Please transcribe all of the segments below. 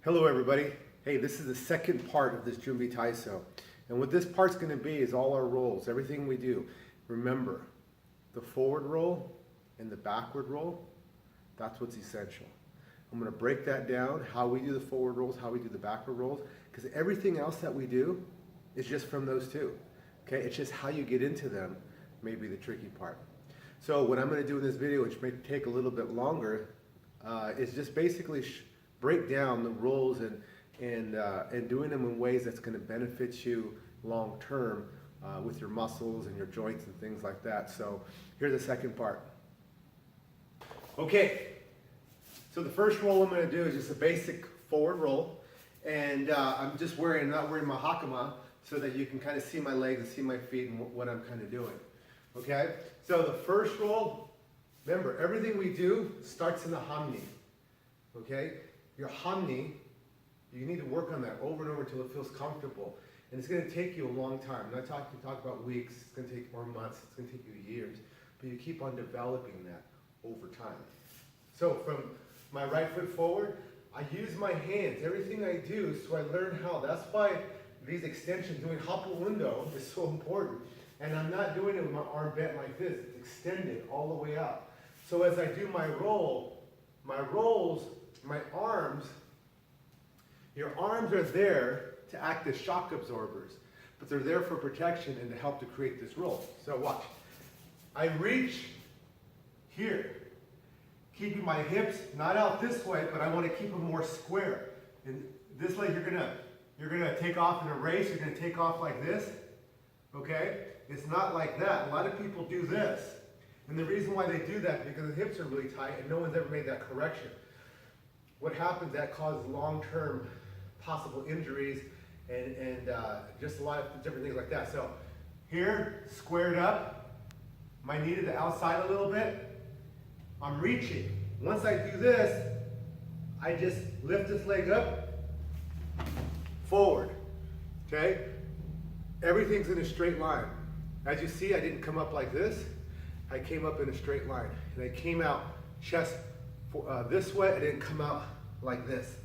Hello everybody. Hey, this is the second part of this Jumbi taiso. And what this part's going to be is all our rolls, everything we do. Remember, the forward roll and the backward roll, that's what's essential. I'm going to break that down, how we do the forward rolls, how we do the backward rolls, because everything else that we do is just from those two. Okay, it's just how you get into them may be the tricky part. So what I'm going to do in this video, which may take a little bit longer, is just basically break down the rolls and doing them in ways that's going to benefit you long term with your muscles and your joints and things like that. So here's the second part. Okay, so the first roll I'm going to do is just a basic forward roll, and I'm just not wearing my hakama so that you can kind of see my legs and see my feet and what I'm kind of doing. Okay, so the first roll, remember everything we do starts in the hamni. Okay. Your hamni, you need to work on that over and over until it feels comfortable. And it's going to take you a long time. I'm not talking about weeks, it's going to take more months, it's going to take you years. But you keep on developing that over time. So from my right foot forward, I use my hands. Everything I do, so I learn how. That's why these extensions, doing hapu undo, is so important. And I'm not doing it with my arm bent like this. It's extended all the way out. So as I do my rolls, my arms, your arms are there to act as shock absorbers, but they're there for protection and to help to create this roll. So watch. I reach here, keeping my hips not out this way, but I want to keep them more square. And this leg, you're gonna take off in a race. You're gonna take off like this. Okay? It's not like that. A lot of people do this, and the reason why they do that is because the hips are really tight, and no one's ever made that correction. What happens, that causes long-term possible injuries and just a lot of different things like that. So here, squared up, my knee to the outside a little bit. I'm reaching. Once I do this, I just lift this leg up, forward, okay? Everything's in a straight line. As you see, I didn't come up like this. I came up in a straight line. And I came out chest this way. I didn't come out like this.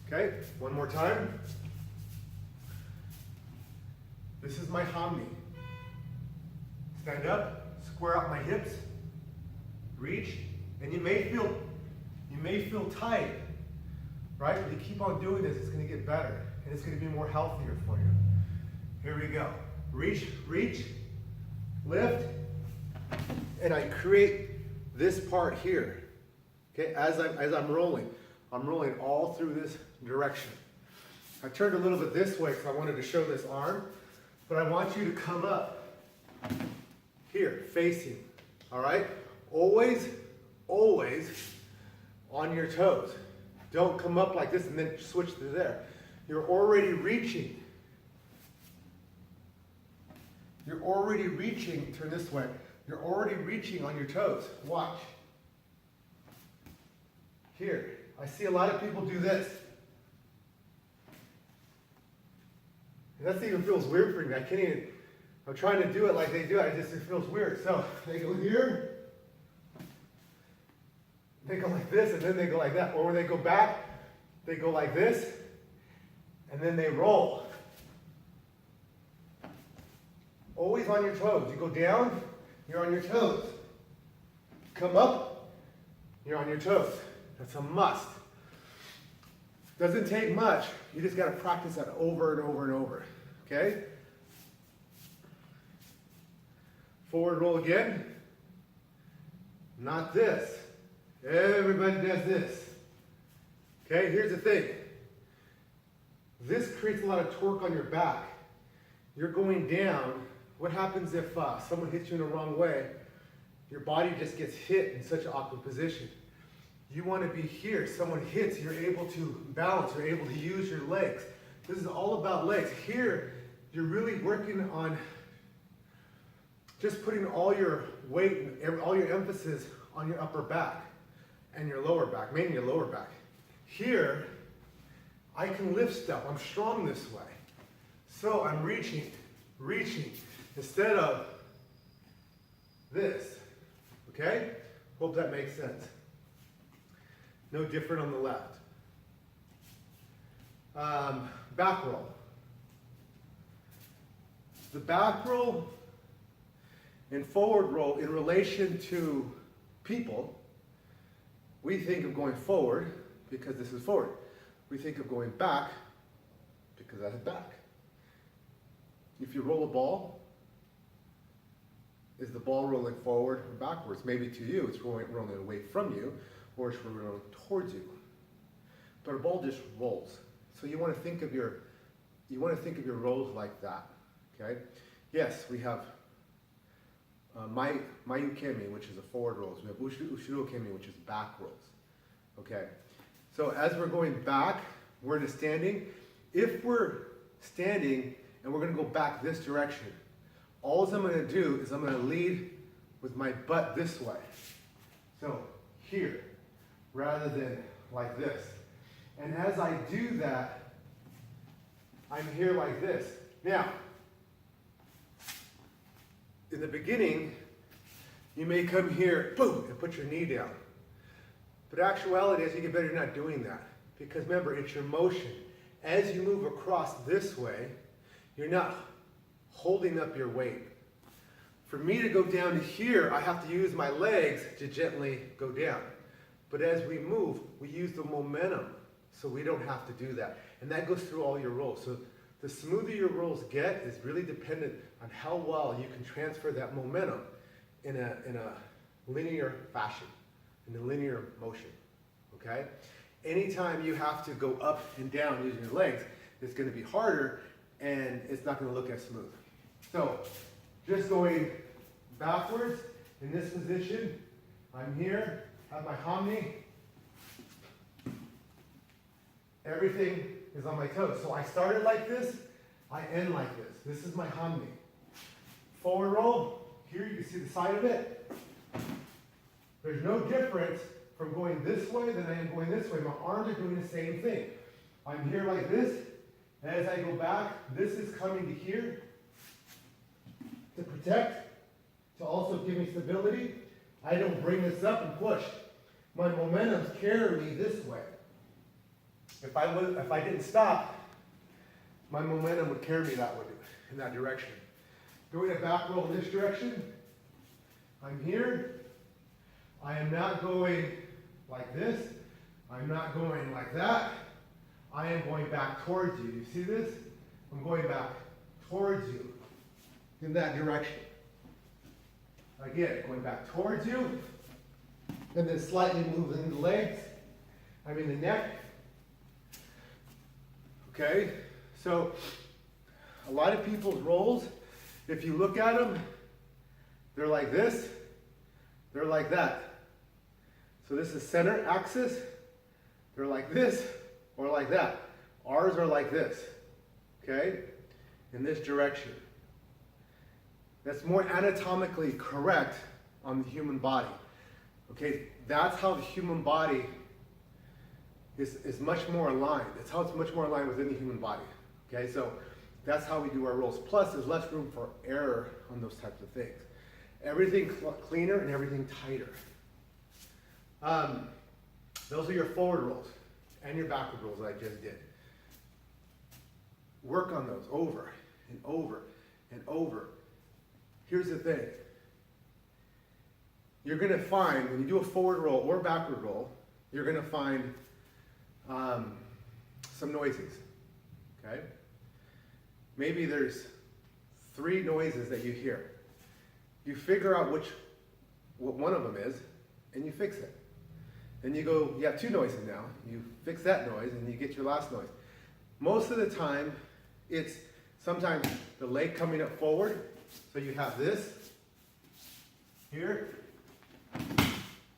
Okay, one more time. This is my hamni. Stand up, square out my hips, reach, and you may feel tight, right? But you keep on doing this, it's going to get better, and it's going to be more healthier for you. Here we go. Reach, reach, lift, and I create this part here. Okay, as I'm rolling all through this direction. I turned a little bit this way because I wanted to show this arm, but I want you to come up here, facing, all right? Always on your toes. Don't come up like this and then switch to there. You're already reaching. You're already reaching, turn this way. You're already reaching on your toes. Watch. Here, I see a lot of people do this. And that even feels weird for me. I'm trying to do it like they do it. It feels weird. So they go here, they go like this, and then they go like that. Or when they go back, they go like this, and then they roll. Always on your toes. You go down, you're on your toes. Come up, you're on your toes. That's a must. Doesn't take much. You just got to practice that over and over and over. Okay? Forward roll again. Not this. Everybody does this. Okay? Here's the thing. This creates a lot of torque on your back. You're going down. What happens if someone hits you in the wrong way? Your body just gets hit in such an awkward position. You want to be here. Someone hits, you're able to balance, you're able to use your legs. This is all about legs. Here, you're really working on just putting all your weight and all your emphasis on your upper back and your lower back, mainly your lower back. Here, I can lift stuff. I'm strong this way. So I'm reaching, instead of this. Okay? Hope that makes sense. No different on the left. Back roll. The back roll and forward roll in relation to people, we think of going forward because this is forward. We think of going back because that is back. If you roll a ball, is the ball rolling forward or backwards? Maybe to you it's rolling away from you, or it's rolling towards you. But a ball just rolls. So you want to think of your rolls like that. Okay? Yes, we have Mayukemi, which is a forward rolls. We have Ushirokemi, which is back rolls. Okay? So as we're going back, we're in a standing. If we're standing and we're going to go back this direction, all I'm going to do is I'm going to lead with my butt this way. So here, rather than like this. And as I do that, I'm here like this. Now, in the beginning, you may come here, boom, and put your knee down. But actuality, as you get better, you're not doing that. Because remember, it's your motion. As you move across this way, you're not holding up your weight. For me to go down to here, I have to use my legs to gently go down. But as we move, we use the momentum, so we don't have to do that. And that goes through all your rolls. So the smoother your rolls get is really dependent on how well you can transfer that momentum in a linear fashion, in a linear motion, okay? Anytime you have to go up and down using your legs, it's going to be harder and it's not going to look as smooth. So just going backwards in this position, I'm here, have my hamni. Everything is on my toes. So I started like this, I end like this. This is my hamni. Forward roll, here you can see the side of it. There's no difference from going this way than I am going this way. My arms are doing the same thing. I'm here like this. As I go back, this is coming to here to protect, to also give me stability. I don't bring this up and push. My momentum's carry me this way. If I didn't stop, my momentum would carry me that way, in that direction. Doing a back roll in this direction, I'm here. I am not going like this. I'm not going like that. I am going back towards you. You see this? I'm going back towards you in that direction. Again, going back towards you, and then slightly moving the legs. I mean the neck. Okay? So, a lot of people's rolls, if you look at them, they're like this, they're like that. So this is center axis, they're like this, or like that. Ours are like this, okay? In this direction. That's more anatomically correct on the human body. Okay, that's how the human body is much more aligned. That's how it's much more aligned within the human body. Okay, so that's how we do our rolls. Plus, there's less room for error on those types of things. Everything cleaner and everything tighter. Those are your forward rolls and your backward rolls that I just did. Work on those over and over and over. Here's the thing. You're going to find, when you do a forward roll or backward roll, you're going to find some noises, okay? Maybe there's 3 noises that you hear. You figure out what one of them is, and you fix it. Then you go, you have 2 noises now. You fix that noise, and you get your last noise. Most of the time, it's sometimes the leg coming up forward. So you have this here,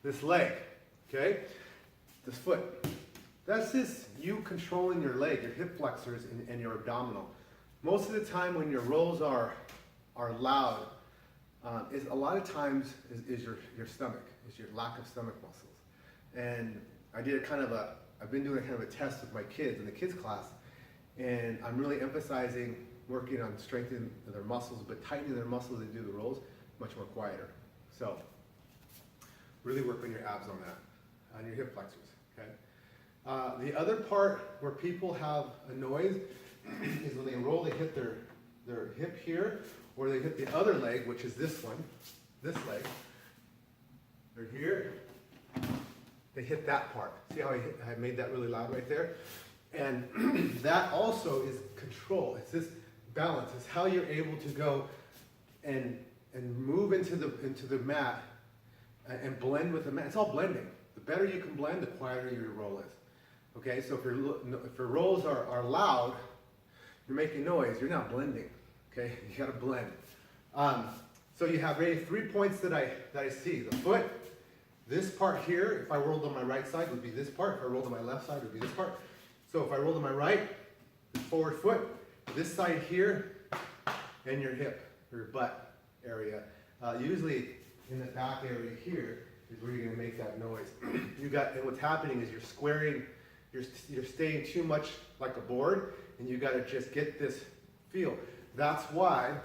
this leg, okay? This foot. That's just you controlling your leg, your hip flexors, and your abdominal. Most of the time when your rolls are loud, is a lot of times is your stomach, is your lack of stomach muscles. And I did I've been doing a kind of a test with my kids in the kids class, and I'm really emphasizing working on strengthening their muscles, but tightening their muscles to do the rolls much more quieter. So really work on your abs on that, on your hip flexors, okay? The other part where people have a noise is when they roll, they hit their hip here, or they hit the other leg, which is this one, this leg. They're here. They hit that part. See how I made that really loud right there? And that also is control. It's this balance. It's how you're able to go and move into the mat and blend with the mat. It's all blending. The better you can blend, the quieter your roll is. Okay, so if your rolls are loud, you're making noise, you're not blending. Okay, you gotta blend. So you have really 3 points that I see. The foot, this part here, if I rolled on my right side, would be this part. If I rolled on my left side, would be this part. So if I rolled on my right, the forward foot, this side here, and your hip, your butt area. Usually in the back area here is where you're gonna make that noise. And what's happening is you're squaring, you're staying too much like a board, and you gotta just get this feel. That's why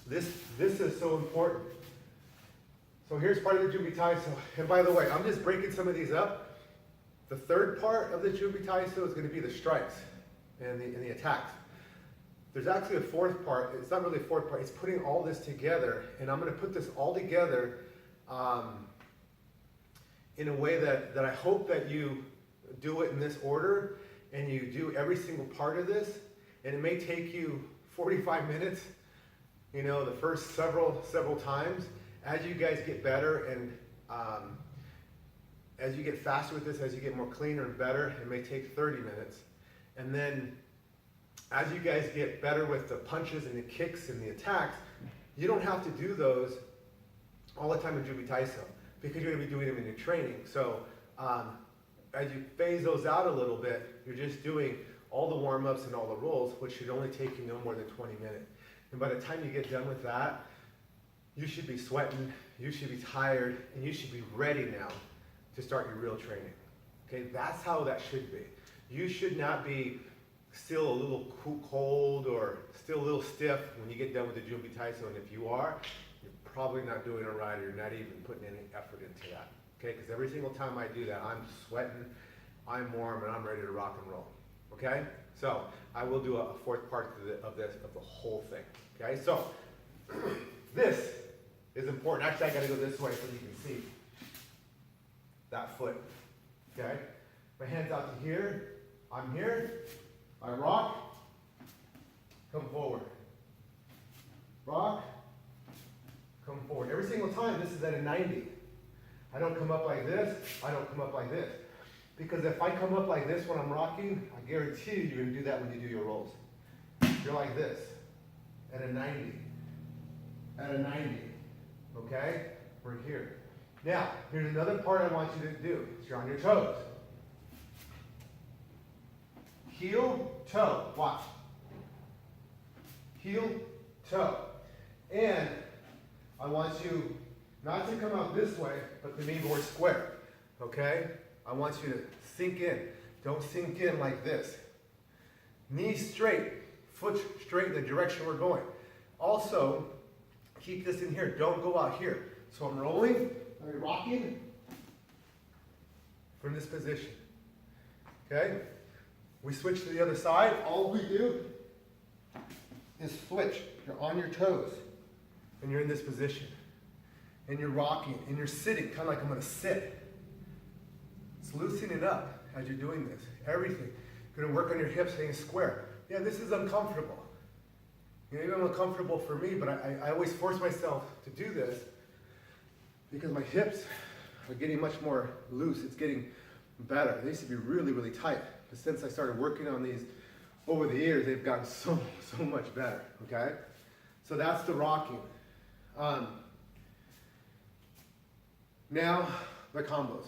this is so important. So here's part of the Jumbi taiso. And by the way, I'm just breaking some of these up. The third part of the Jumbi taiso is going to be the strikes and the attacks. There's actually a fourth part. It's not really a fourth part. It's putting all this together. And I'm going to put this all together in a way that I hope that you do it in this order and you do every single part of this. And it may take you 45 minutes, you know, the first several times. As you guys get better and as you get faster with this, as you get more cleaner and better, it may take 30 minutes. And then as you guys get better with the punches and the kicks and the attacks, you don't have to do those all the time in Jumbi taiso because you're going to be doing them in your training. So as you phase those out a little bit, you're just doing all the warm-ups and all the rolls, which should only take you no more than 20 minutes. And by the time you get done with that, you should be sweating, you should be tired, and you should be ready now to start your real training. Okay, that's how that should be. You should not be still a little cold or still a little stiff when you get done with the Jumbi taiso, and if you are, you're probably not doing it right, or you're not even putting any effort into that. Okay, because every single time I do that, I'm sweating, I'm warm, and I'm ready to rock and roll. Okay, so I will do a fourth part of the whole thing. Okay, so this is important. Actually, I got to go this way so you can see that foot. Okay, my hands out to here. I'm here. I rock. Come forward. Rock. Come forward. Every single time, this is at a 90. I don't come up like this. I don't come up like this. Because if I come up like this when I'm rocking, I guarantee you, you're going to do that when you do your rolls. You're like this, at a 90. At a 90. Okay? We're here. Now, here's another part I want you to do. You're on your toes. Heel, toe. Watch. Heel, toe. And I want you not to come out this way, but to be more square. Okay? I want you to sink in. Don't sink in like this. Knees straight, foot straight in the direction we're going. Also, keep this in here. Don't go out here. So I'm rolling, I'm rocking from this position. Okay? We switch to the other side. All we do is switch. You're on your toes, and you're in this position. And you're rocking, and you're sitting, kind of like I'm going to sit. It's loosening up as you're doing this. Everything. You're going to work on your hips staying square. Yeah, this is uncomfortable. You know, even uncomfortable for me, but I always force myself to do this because my hips are getting much more loose. It's getting better. They used to be really, really tight. But since I started working on these over the years, they've gotten so much better, okay? So that's the rocking. Now, the combos.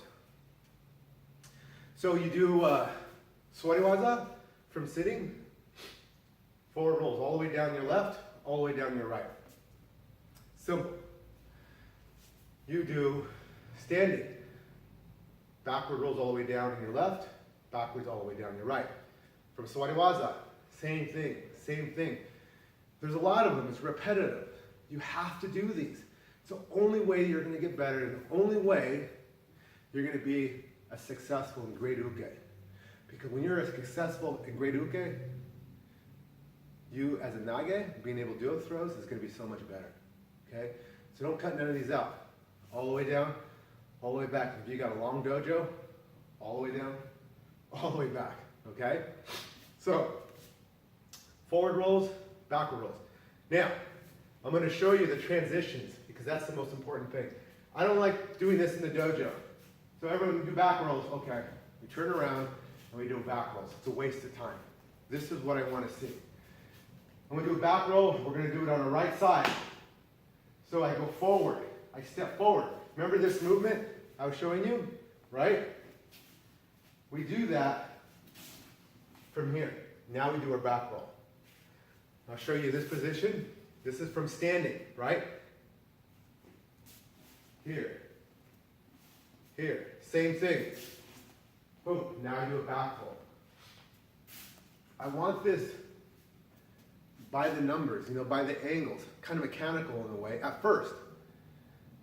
So you do swariwaza from sitting, forward rolls all the way down your left, all the way down your right. Simple. You do standing, backward rolls all the way down in your left, backwards all the way down your right. From swariwaza, same thing, same thing. There's a lot of them, it's repetitive. You have to do these. It's the only way you're going to get better, and the only way you're going to be a successful and great uke. Because when you're successful in great uke, you as a nage, being able to do those throws is going to be so much better. Okay? So don't cut none of these out. All the way down, all the way back. If you got a long dojo, all the way down, all the way back. Okay? So, forward rolls, backward rolls. Now, I'm going to show you the transitions because that's the most important thing. I don't like doing this in the dojo. So everyone do back rolls. Okay, we turn around and we do back rolls. It's a waste of time. This is what I want to see. I'm going to do a back roll. We're going to do it on the right side. So I go forward. I step forward. Remember this movement I was showing you? Right? We do that from here. Now we do our back roll. I'll show you this position. This is from standing, right? Here. Here. Same thing. Boom. Now I do a back roll. I want this by the numbers, by the angles, kind of mechanical in a way, at first.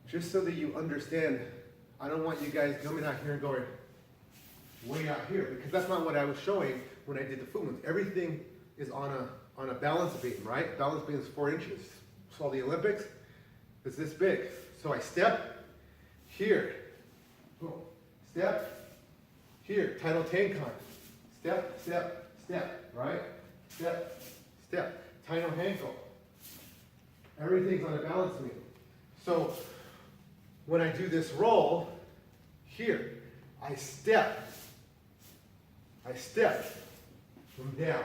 Just so that you understand, I don't want you guys coming out here and going way out here, because that's not what I was showing when I did the foot movement. Everything is on a balance beam, right? Balance beam is 4 inches. So the Olympics, it's this big. So I step here, boom, step here, Taino Tenkan, step, step, step, right? Step, step, Taino Hanko. Everything's on a balance beam. So when I do this roll, here, I step from down.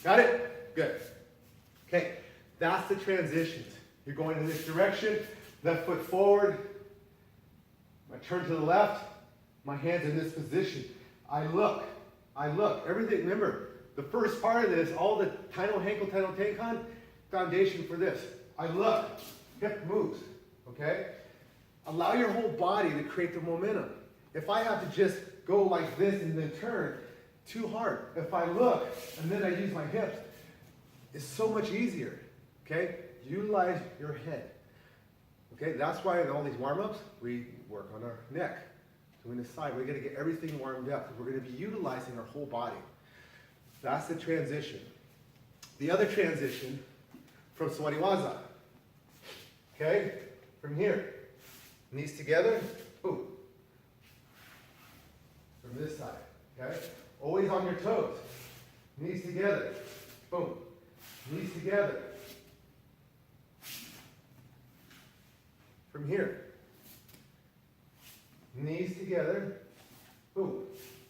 Got it? Good. Okay, that's the transitions. You're going in this direction, left foot forward, I turn to the left, my hand's in this position. I look, everything, remember, the first part of this, all the Taino Hanko, Taino Tenkan, foundation for this. I look, hip moves, okay? Allow your whole body to create the momentum. If I have to just go like this and then turn, too hard. If I look and then I use my hips, it's so much easier, okay? Utilize your head, okay? That's why in all these warm-ups, we work on our neck, doing the side. We're gonna get everything warmed up because we're gonna be utilizing our whole body. That's the transition. The other transition from Swariwaza, okay? From here, knees together, boom. From this side, okay? Always on your toes. Knees together, boom. Knees together. From here, knees together, boom.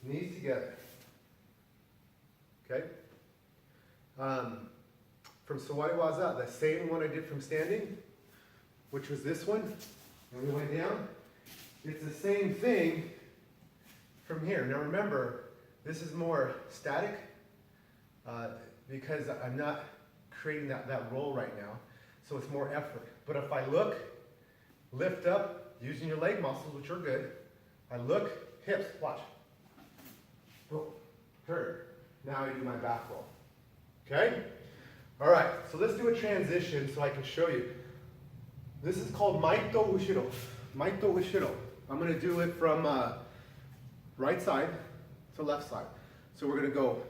Knees together. Okay? From Sawaiwaza, the same one I did from standing, which was this one, and we went down. It's the same thing from here. Now remember, this is more static because I'm not creating that roll right now, so it's more effort. But if I look, lift up, using your leg muscles, which are good, I look, hips, watch. Boom, turn. Now I do my back roll. Okay? All right, so let's do a transition so I can show you. This is called Maito Ushiro. Maito Ushiro. I'm going to do it from right side to left side. So we're going to go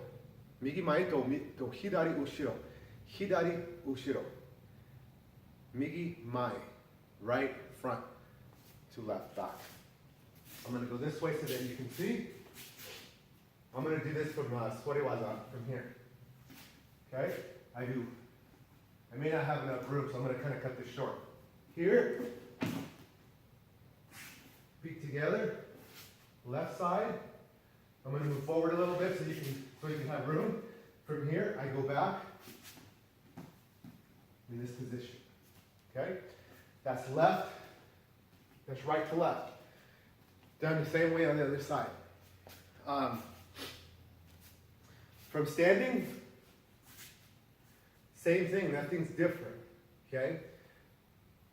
Migi Maito to Hidari Ushiro. Hidari Ushiro. Migi Mai. Right front to left back. I'm going to go this way so that you can see. I'm going to do this from Swariwaza, from here. Okay? I may not have enough room, so I'm going to kind of cut this short. Here, feet together, left side. I'm going to move forward a little bit so you can have room. From here, I go back in this position. Okay? That's left. That's right to left. Done the same way on the other side. From standing, same thing, nothing's different, okay?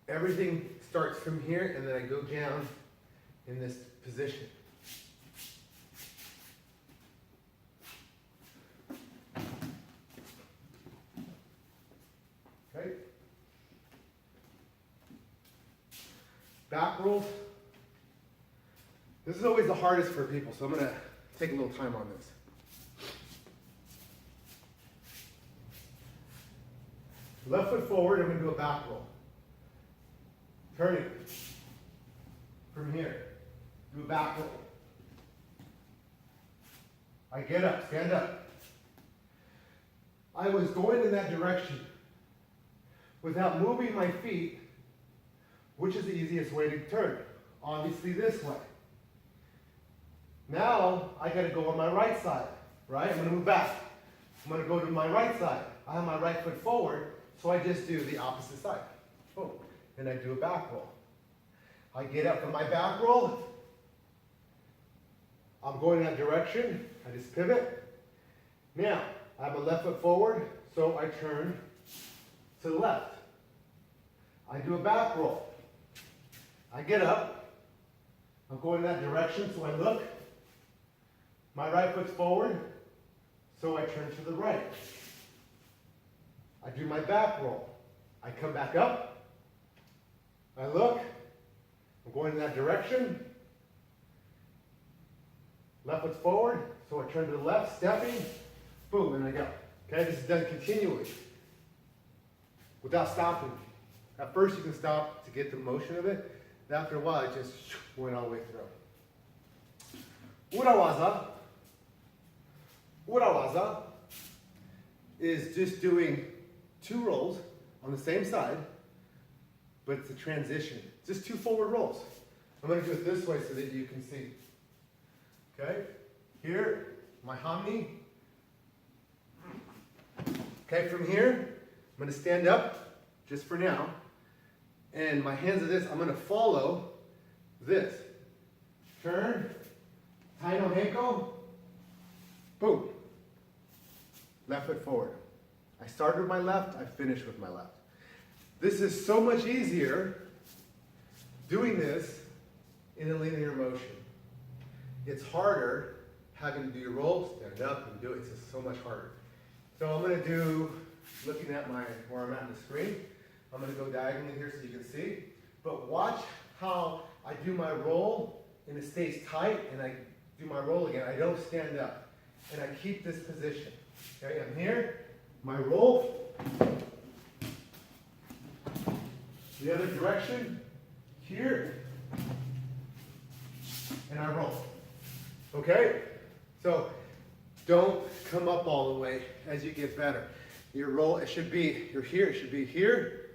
Everything starts from here and then I go down in this position. Okay? Back rolls. This is always the hardest for people, so I'm going to take a little time on this. Left foot forward, I'm going to do a back roll. Turning. From here. Do a back roll. I get up, stand up. I was going in that direction without moving my feet, which is the easiest way to turn. Obviously this way. Now I got to go on my right side, right? I'm going to move back. I'm going to go to my right side. I have my right foot forward, so I just do the opposite side. Boom. And I do a back roll. I get up from my back roll. I'm going in that direction. I just pivot. Now, I have my left foot forward, so I turn to the left. I do a back roll. I get up. I'm going in that direction, so I look. My right foot's forward, so I turn to the right. I do my back roll. I come back up. I look. I'm going in that direction. Left foot's forward, so I turn to the left, stepping, boom, and I go. Okay, this is done continually without stopping. At first you can stop to get the motion of it. After a while, it just went all the way through. Urawaza. Urawaza is just doing 2 rolls on the same side, but it's a transition. Just 2 forward rolls. I'm going to do it this way so that you can see. Okay, here, my hamni. Okay, from here, I'm going to stand up, just for now, and my hands are this. I'm going to follow this. Turn, tai no henko, boom. Left foot forward. I started with my left, I finished with my left. This is so much easier doing this in a linear motion. It's harder having to do your roll, stand up and do it. It's just so much harder. So I'm going to do, looking at where I'm at on the screen, I'm going to go diagonally here so you can see. But watch how I do my roll and it stays tight, and I do my roll again. I don't stand up. And I keep this position. Okay, I'm here, my roll, the other direction, here, and I roll. Okay? So don't come up all the way as you get better. Your roll, it should be, you're here, it should be here,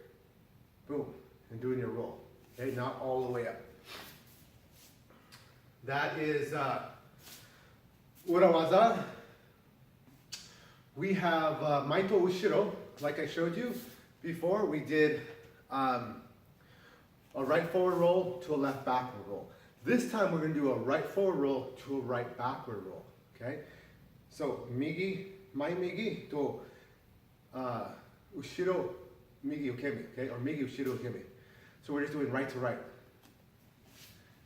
boom, and doing your roll. Okay, not all the way up. That is urawaza. We have maito ushiro, like I showed you before. We did a right forward roll to a left backward roll. This time we're going to do a right forward roll to a right backward roll. Okay? So migi, mai migi to ushiro migi ukemi. Okay? Or migi ushiro ukemi. So we're just doing right to right.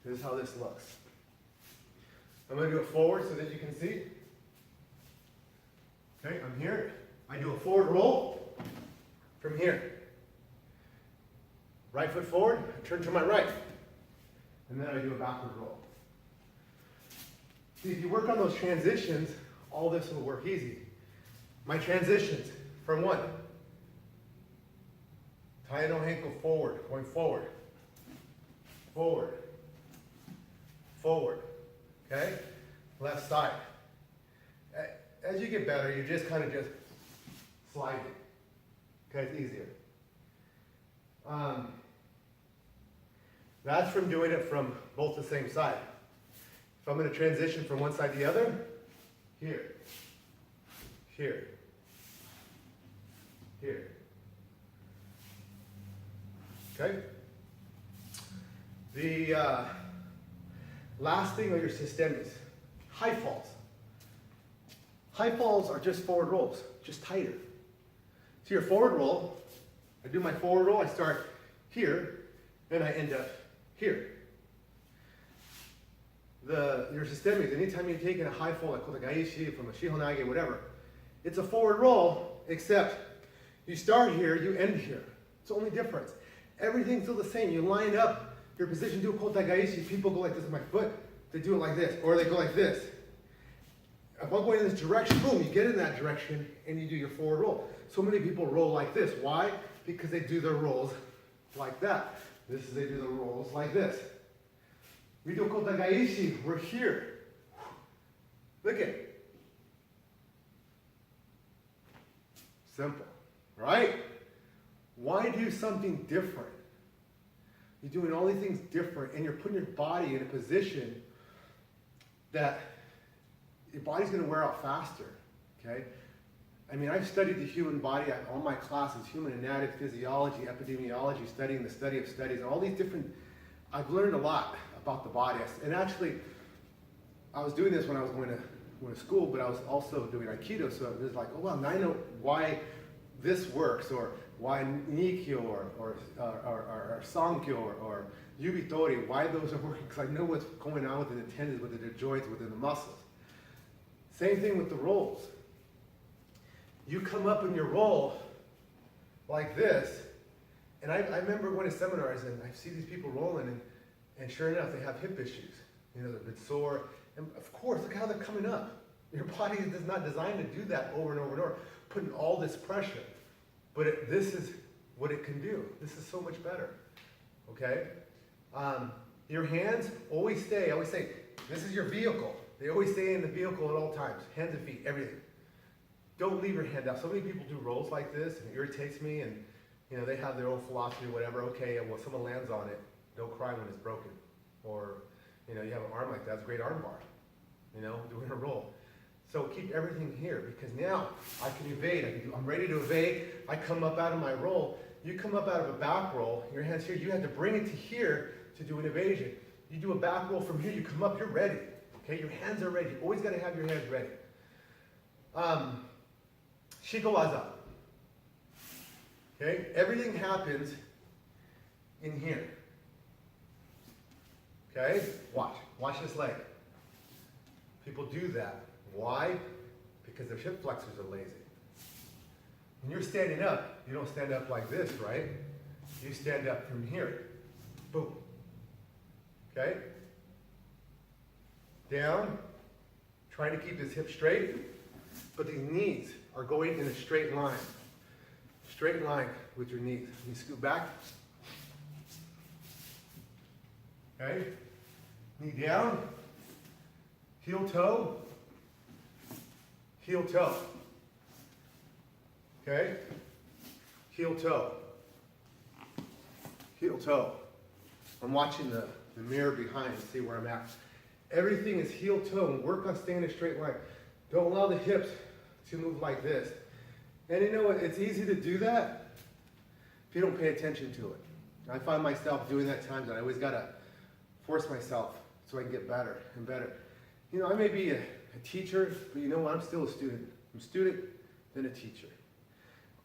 This is how this looks. I'm going to do it forward so that you can see. Okay, I'm here. I do a forward roll from here. Right foot forward, I turn to my right. And then I do a backward roll. See, if you work on those transitions, all this will work easy. My transitions, from one. Tai no henko forward, going forward. Forward. Forward. Okay? Left side. As you get better, you just kind of just slide it. Okay, it's easier. That's from doing it from both the same side. If I'm going to transition from one side to the other, here, here, here. Okay? The last thing are your systemis. High falls. High falls are just forward rolls, just tighter. So your forward roll, I do my forward roll, I start here, then I end up here. Your systemis, anytime you're taking a high fall, like kotagaishi from a shihonage, whatever, it's a forward roll, except you start here, you end here. It's the only difference. Everything's still the same. You line up your position, do a kotagaishi, people go like this with my foot, they do it like this, or they go like this. if I'm going in this direction, boom, you get in that direction and you do your forward roll. So many people roll like this. Why? Because they do their rolls like that. This is they do the rolls like this. We do kota gaishi, we're here. Look at it. Simple, right? Why do something different? You're doing all these things different and you're putting your body in a position that your body's going to wear out faster, okay? I mean, I've studied the human body, all my classes, human anatomy, physiology, epidemiology, studying the study of studies, and all these different, I've learned a lot about the body. And actually, I was doing this when I was going to school, but I was also doing Aikido, so it was like, oh, well, now I know why this works, or why Nikyo, or Sankyo, or Yubitori, why those are working, because I know what's going on within the tendons, within the joints, within the muscles. Same thing with the rolls. You come up in your roll like this, and I remember going to seminars and I see these people rolling, and sure enough, they have hip issues. You know, they're a bit sore, and of course, look how they're coming up. Your body is not designed to do that over and over and over, putting all this pressure. But this is what it can do. This is so much better, okay? Your hands always stay, I always say, this is your vehicle. They always stay in the vehicle at all times, hands and feet, everything. Don't leave your hand out. So many people do rolls like this, and it irritates me, and you know, they have their own philosophy or whatever. Okay, well, someone lands on it, don't cry when it's broken. Or, you know, you have an arm like that, it's a great arm bar, you know, doing a roll. So keep everything here, because now I can evade. I'm ready to evade. I come up out of my roll. You come up out of a back roll, your hands here, you have to bring it to here to do an evasion. You do a back roll from here, you come up, you're ready. Okay, your hands are ready. You always got to have your hands ready. Shikowaza. Okay, everything happens in here. Okay, watch this leg. People do that. Why? Because their hip flexors are lazy. When you're standing up, you don't stand up like this, right? You stand up from here. Boom. Okay? Down, trying to keep this hip straight, but these knees are going in a straight line. Straight line with your knees. You scoot back. Okay? Knee down, heel toe, heel toe. Okay? Heel toe. Heel toe. I'm watching the mirror behind to see where I'm at. Everything is heel toe, and work on staying in a straight line. Don't allow the hips to move like this. And you know what? It's easy to do that if you don't pay attention to it. I find myself doing that at times, and I always gotta force myself so I can get better and better. You know, I may be a teacher, but you know what? I'm still a student. I'm a student, then a teacher.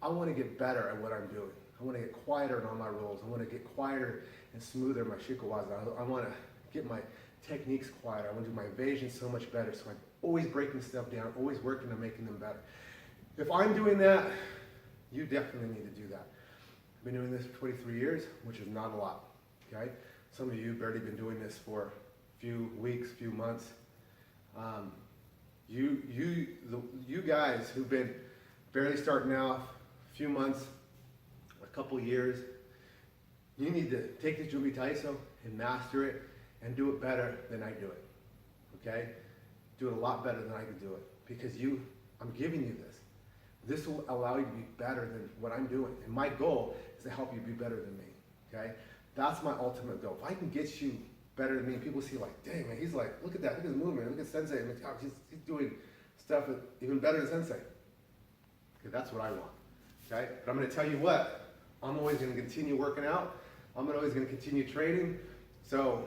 I want to get better at what I'm doing. I want to get quieter on my rolls. I want to get quieter and smoother in my shikowaza. I want to get my techniques quieter. I want to do my evasions so much better. So I'm always breaking stuff down, always working on making them better. If I'm doing that, you definitely need to do that. I've been doing this for 23 years, which is not a lot, okay? Some of you have barely been doing this for a few weeks, few months. You guys who've been barely starting out, a few months, a couple years, you need to take the Jumbi taiso and master it and do it better than I do it, okay? Do it a lot better than I can do it, because I'm giving you this. This will allow you to be better than what I'm doing. And my goal is to help you be better than me, okay? That's my ultimate goal. If I can get you better than me, and people see like, dang, man, he's like, look at that, look at his movement, look at Sensei, and he's doing stuff even better than Sensei. Okay, that's what I want, okay? But I'm gonna tell you what, I'm always gonna continue working out. I'm always gonna continue training, so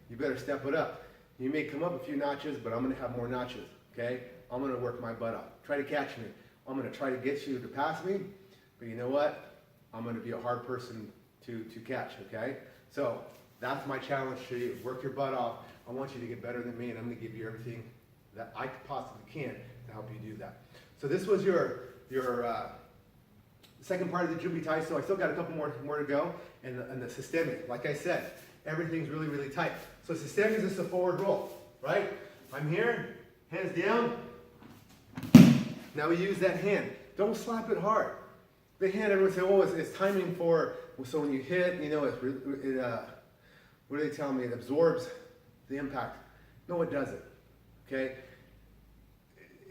you better step it up. You may come up a few notches, but I'm gonna have more notches, okay? I'm gonna work my butt off. Try to catch me. I'm gonna try to get you to pass me, but you know what? I'm gonna be a hard person to catch, okay? So that's my challenge to you. Work your butt off. I want you to get better than me, and I'm gonna give you everything that I possibly can to help you do that. So this was your second part of the Jumbi taiso. I still got a couple more to go, and the systemic. Like I said, everything's really, really tight. So systemic is just a forward roll, right? I'm here, hands down, Now we use that hand. Don't slap it hard. The hand, everyone say, oh, it's timing for, so when you hit, you know, what do they tell me? It absorbs the impact. No, it doesn't, okay?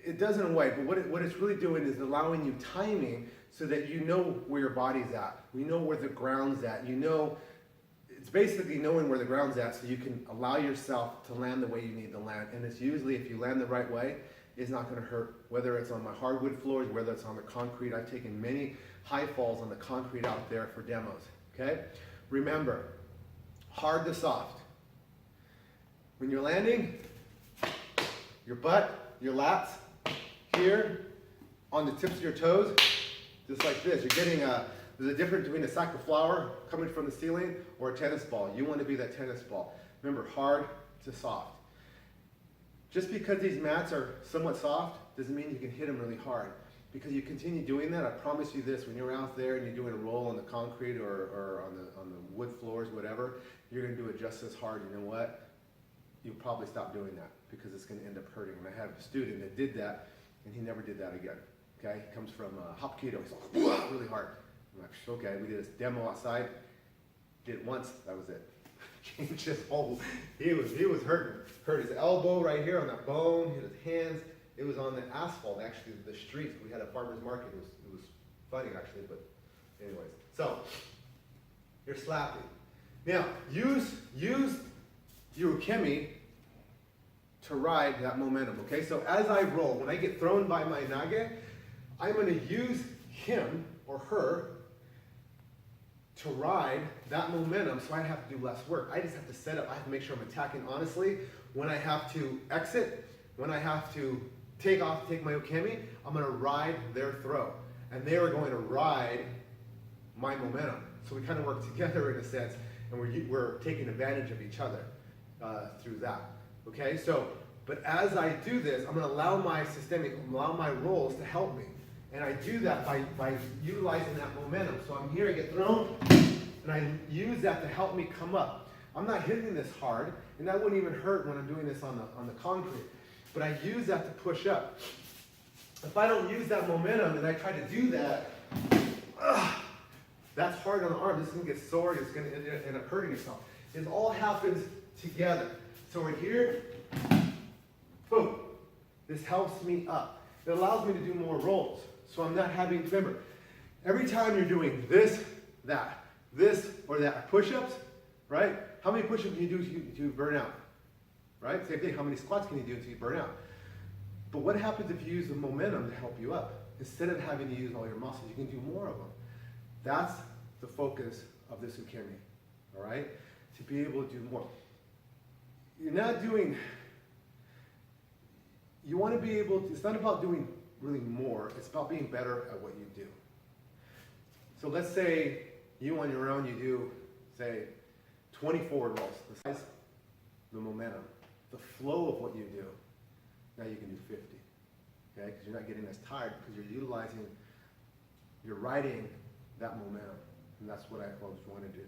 It doesn't in a way, but what it's really doing is allowing you timing so that you know where your body's at. You know where the ground's at. You know, it's basically knowing where the ground's at so you can allow yourself to land the way you need to land. And it's usually, if you land the right way, it's not going to hurt, whether it's on my hardwood floors, whether it's on the concrete. I've taken many high falls on the concrete out there for demos, okay? Remember, hard to soft. When you're landing, your butt, your lats, here, on the tips of your toes, just like this. You're getting there's a difference between a sack of flour coming from the ceiling or a tennis ball. You want to be that tennis ball. Remember, hard to soft. Just because these mats are somewhat soft doesn't mean you can hit them really hard. Because you continue doing that, I promise you this, when you're out there and you're doing a roll on the concrete or on the wood floors, whatever, you're going to do it just as hard. You know what? You'll probably stop doing that because it's going to end up hurting. And I had a student that did that, and he never did that again. Okay? He comes from Hapkido. He's like, really hard. I'm like, okay, we did this demo outside. Did it once, that was it. Changed his whole, he was hurting. Hurt his elbow right here on that bone, hit his hands. It was on the asphalt, actually, the streets. We had a farmer's market. It was funny, actually, but anyways. So, you're slapping. Now, use your ukemi to ride that momentum, okay? So as I roll, when I get thrown by my nage, I'm going to use him or her to ride that momentum so I have to do less work. I just have to set up. I have to make sure I'm attacking honestly. When I have to exit, when I have to take off, take my ukemi, I'm going to ride their throw. And they are going to ride my momentum. So we kind of work together in a sense, and we're taking advantage of each other through that. Okay, so, but as I do this, I'm going to allow my allow my rolls to help me. And I do that by utilizing that momentum. So I'm here, I get thrown, and I use that to help me come up. I'm not hitting this hard, and that wouldn't even hurt when I'm doing this on the concrete. But I use that to push up. If I don't use that momentum and I try to do that, that's hard on the arm. This is going to get sore. It's going to end up hurting yourself. It all happens together. So we're here. Boom. This helps me up. It allows me to do more rolls. So I'm not having, remember, every time you're doing this, or that, push-ups, right? How many push-ups can you do to burn out? Right? Same thing, how many squats can you do until you burn out? But what happens if you use the momentum to help you up? Instead of having to use all your muscles, you can do more of them. That's the focus of this ukemi, all right? To be able to do more. You're not doing, you want to be able to, it's not about doing really more, it's about being better at what you do. So let's say you on your own, you do, say, 20 forward rolls. The size, the momentum, the flow of what you do. Now you can do 50, okay? Because you're not getting as tired because you're riding that momentum. And that's what I always wanted to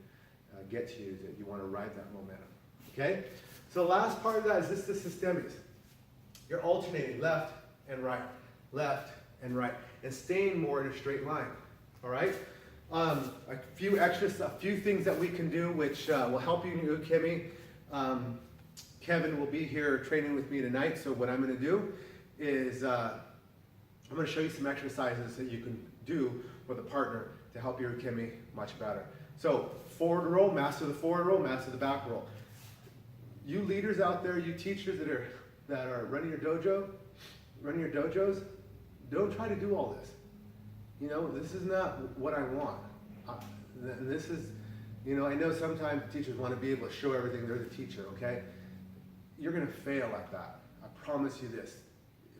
get to you, is that you want to ride that momentum, okay? So the last part of that is the systemies. You're alternating left and right, and staying more in a straight line, all right? A few things that we can do which will help you in your ukemi. Kevin will be here training with me tonight, so what I'm going to do is I'm going to show you some exercises that you can do with a partner to help your ukemi much better. So forward roll, master the forward roll, master the back roll. You leaders out there, you teachers that are running your dojos, don't try to do all this. You know, this is not what I want. This is, you know, I know sometimes teachers want to be able to show everything. They're the teacher, okay? You're going to fail at that. I promise you this.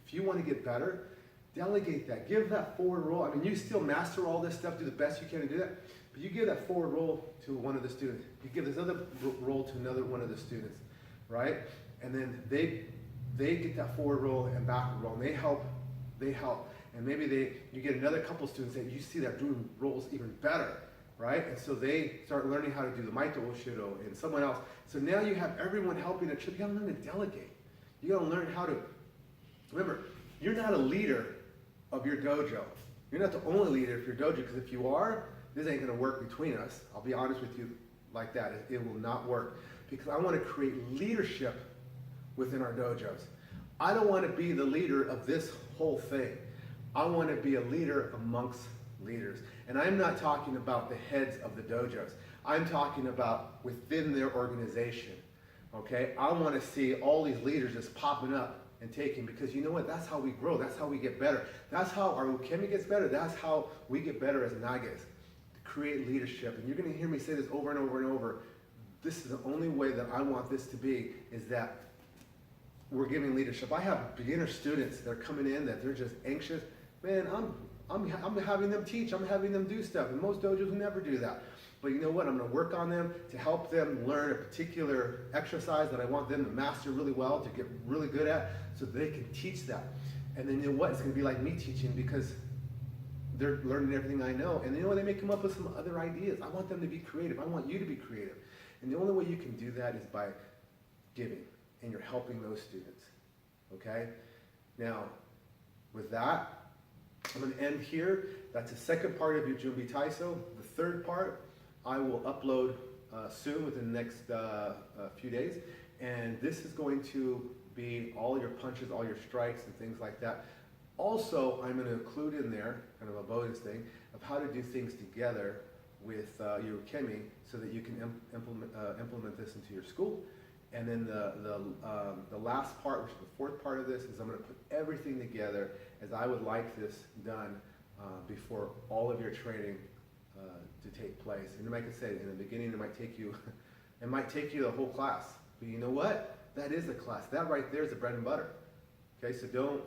If you want to get better, delegate that. Give that forward roll. I mean, you still master all this stuff, do the best you can to do that, but you give that forward roll to one of the students. You give this other roll to another one of the students, right? And then they get that forward roll and backward roll, and they help. And maybe you get another couple students that you see that doing rolls even better, right? And so they start learning how to do the Maito Oshido and someone else. So now you have everyone helping a trip. You gotta learn to delegate. You gotta learn how to, remember, you're not a leader of your dojo. You're not the only leader of your dojo, because if you are, this ain't gonna work between us. I'll be honest with you like that. It will not work, because I want to create leadership within our dojos. I don't want to be the leader of this whole thing. I want to be a leader amongst leaders. And I'm not talking about the heads of the dojos. I'm talking about within their organization. Okay? I want to see all these leaders just popping up and taking, because you know what? That's how we grow. That's how we get better. That's how our ukemi gets better. That's how we get better as nagas. To create leadership. And you're going to hear me say this over and over and over. This is the only way that I want this to be, is that we're giving leadership. I have beginner students that are coming in that they're just anxious. Man, I'm having them teach. I'm having them do stuff. And most dojos never do that. But you know what? I'm going to work on them to help them learn a particular exercise that I want them to master really well, to get really good at, so they can teach that. And then you know what? It's going to be like me teaching, because they're learning everything I know. And you know what? They may come up with some other ideas. I want them to be creative. I want you to be creative. And the only way you can do that is by giving. And you're helping those students. Okay? Now, with that, I'm going to end here. That's the second part of your Jumbi taiso. The third part, I will upload soon, within the next few days. And this is going to be all your punches, all your strikes, and things like that. Also, I'm going to include in there, kind of a bonus thing, of how to do things together with your ukemi, so that you can implement this into your school. And then the last part, which is the fourth part of this, is I'm going to put everything together as I would like this done before all of your training to take place. And like I said, in the beginning, it might take you the whole class. But you know what? That is the class. That right there is the bread and butter. Okay, so don't,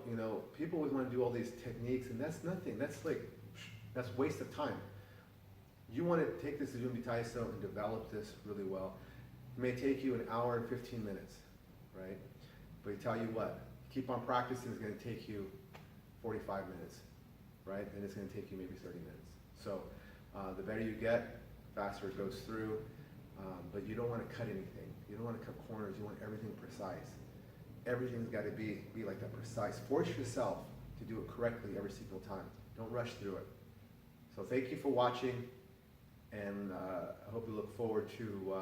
people always want to do all these techniques, and that's nothing. That's waste of time. You want to take this to Jumbi taiso and develop this really well. It may take you an hour and 15 minutes, right? But I tell you what, keep on practicing, it's going to take you 45 minutes, right? And it's going to take you maybe 30 minutes. So the better you get, faster it goes through. But you don't want to cut anything. You don't want to cut corners. You want everything precise. Everything's got to be like that, precise. Force yourself to do it correctly every single time. Don't rush through it. So thank you for watching, and I hope you look forward to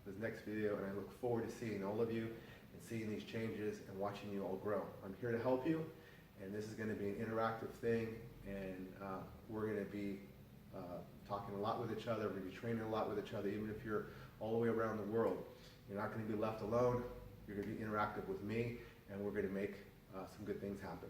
this next video, and I look forward to seeing all of you and seeing these changes and watching you all grow. I'm here to help you, and this is going to be an interactive thing, and we're going to be talking a lot with each other. We're going to be training a lot with each other, even if you're all the way around the world. You're not going to be left alone. You're going to be interactive with me, and we're going to make some good things happen.